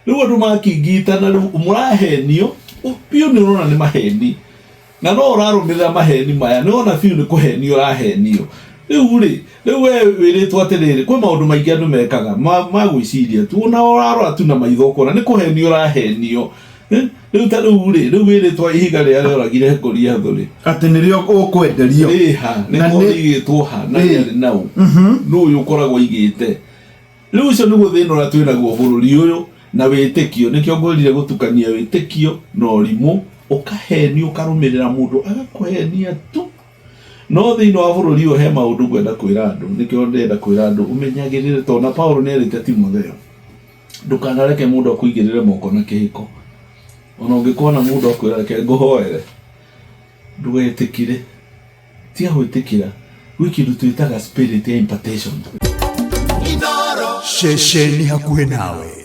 riu andu makingitana riu murahenio piu ni urona ni maheni na no urarumirira maheni maya ni ona piu ni kuhenio urahenio riu we wiritwo atiriri kwi maundu maingi andu mekaga magwiciria tu ona urarora tu na maitho ukona ni kuhenio urahenio riu ta riu wiritwo ihiga ria rioragire ngoria thuri ati nirio ukwenderio na ni igitwo ha na ni nau no uyu ukoragwo igite riu ucio ni guthina ura twinaguo bururi uyu na witikio nikio ngorire gutukania witikio na urimu ukahenio ukarumirira mundu agakuhenia tu no thina wa bururi uyu he maundu ngwenda kwira andu nikio ndenda kwira andu umenyagirire to na Paulo ni erite Timotheo ndukanareke mundu akuigirire moko na kihiko ona ungikuona mundu akwira reke nguhoere ndugetikire tia gwitikira wiki twitaga spirit ya impartation Shesheni hakuhe nawe.